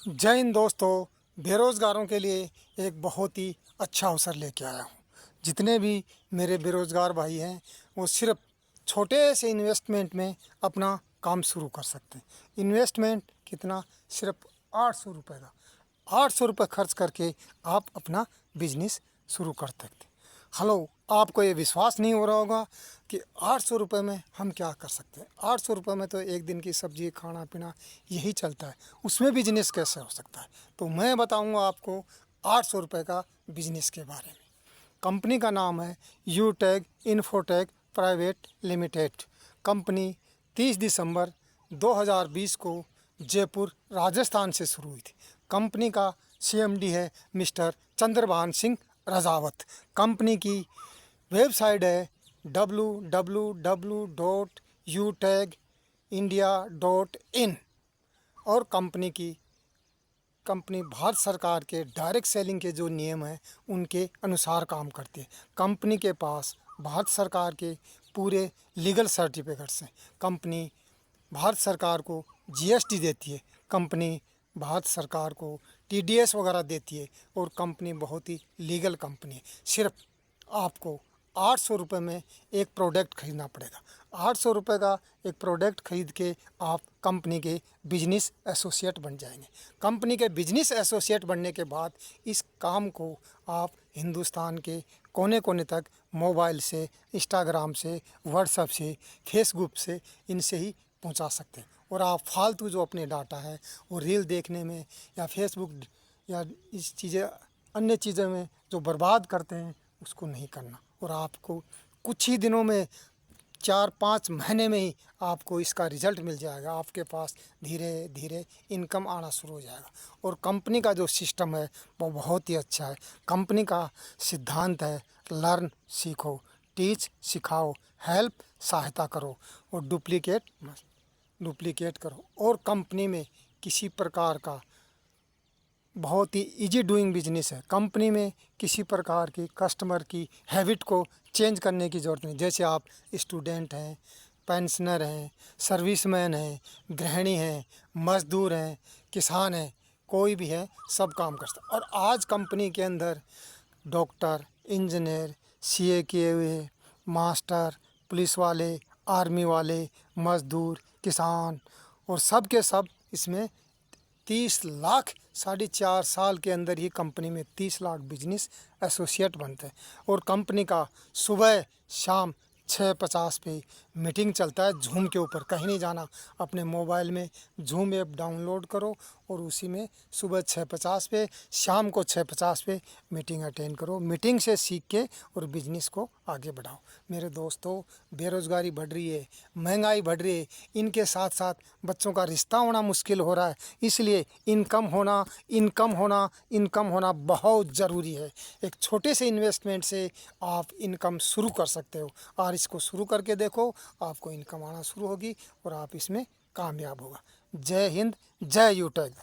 जय हिंद दोस्तों। बेरोज़गारों के लिए एक बहुत ही अच्छा अवसर लेके आया हूँ। जितने भी मेरे बेरोज़गार भाई हैं वो सिर्फ छोटे से इन्वेस्टमेंट में अपना काम शुरू कर सकते हैं। इन्वेस्टमेंट कितना? सिर्फ 800 रुपये का। 800 रुपये खर्च करके आप अपना बिजनेस शुरू कर सकते हैं। हेलो, आपको ये विश्वास नहीं हो रहा होगा कि 800 रुपये में हम क्या कर सकते हैं। 800 रुपये में तो एक दिन की सब्जी खाना पीना यही चलता है, उसमें बिजनेस कैसे हो सकता है? तो मैं बताऊंगा आपको 800 रुपये का बिजनेस के बारे में। कंपनी का नाम है यूटेक इन्फोटेक प्राइवेट लिमिटेड। कंपनी 30 दिसंबर 2020 को जयपुर राजस्थान से शुरू हुई थी। कंपनी का सीएमडी है मिस्टर चंद्रभान सिंह राजावत। कंपनी की वेबसाइट है www.utechindia.in और कंपनी भारत सरकार के डायरेक्ट सेलिंग के जो नियम हैं उनके अनुसार काम करती है। कंपनी के पास भारत सरकार के पूरे लीगल सर्टिफिकेट्स हैं। कंपनी भारत सरकार को जीएसटी देती है। कंपनी भारत सरकार को टीडीएस वगैरह देती है और कंपनी बहुत ही लीगल कंपनी है। सिर्फ आपको 800 रुपये में एक प्रोडक्ट खरीदना पड़ेगा। 800 रुपये का एक प्रोडक्ट खरीद के आप कंपनी के बिजनेस एसोसिएट बन जाएंगे। कंपनी के बिजनेस एसोसिएट बनने के बाद इस काम को आप हिंदुस्तान के कोने कोने तक मोबाइल से, इंस्टाग्राम से, व्हाट्सएप से, फेसबुक से इनसे ही पहुंचा सकते हैं। और आप फालतू जो अपने डाटा है वो रील देखने में या फेसबुक या इस चीज़ें अन्य चीज़ों में जो बर्बाद करते हैं उसको नहीं करना। और आपको कुछ ही दिनों में 4-5 महीने में ही आपको इसका रिज़ल्ट मिल जाएगा। आपके पास धीरे धीरे इनकम आना शुरू हो जाएगा। और कंपनी का जो सिस्टम है वो बहुत ही अच्छा है। कंपनी का सिद्धांत है लर्न सीखो, टीच सिखाओ, हेल्प सहायता करो और डुप्लीकेट करो। और कंपनी में किसी प्रकार का बहुत ही इजी डूइंग बिजनेस है। कंपनी में किसी प्रकार की कस्टमर की हैबिट को चेंज करने की ज़रूरत नहीं। जैसे आप स्टूडेंट हैं, पेंशनर हैं, सर्विसमैन हैं, गृहिणी हैं, मज़दूर हैं, किसान हैं, कोई भी है, सब काम कर सकता है। और आज कंपनी के अंदर डॉक्टर, इंजीनियर, सीए किए हुए, मास्टर, पुलिस वाले, आर्मी वाले, मज़दूर, किसान और सब के सब इसमें 30 लाख 4.5 साल के अंदर ही कंपनी में 30 लाख बिजनेस एसोसिएट बनते हैं। और कंपनी का सुबह शाम 6:50 पे मीटिंग चलता है जूम के ऊपर। कहीं नहीं जाना, अपने मोबाइल में जूम ऐप डाउनलोड करो और उसी में सुबह 6:50 पे, शाम को 6:50 पे मीटिंग अटेंड करो। मीटिंग से सीख के और बिजनेस को आगे बढ़ाओ। मेरे दोस्तों, बेरोज़गारी बढ़ रही है, महंगाई बढ़ रही है, इनके साथ साथ बच्चों का रिश्ता होना मुश्किल हो रहा है। इसलिए इनकम होना बहुत ज़रूरी है। एक छोटे से इन्वेस्टमेंट से आप इनकम शुरू कर सकते हो और इसको शुरू करके देखो, आपको इनकम आना शुरू होगी और आप इसमें कामयाब होगा। जय हिंद, जय यूटेक।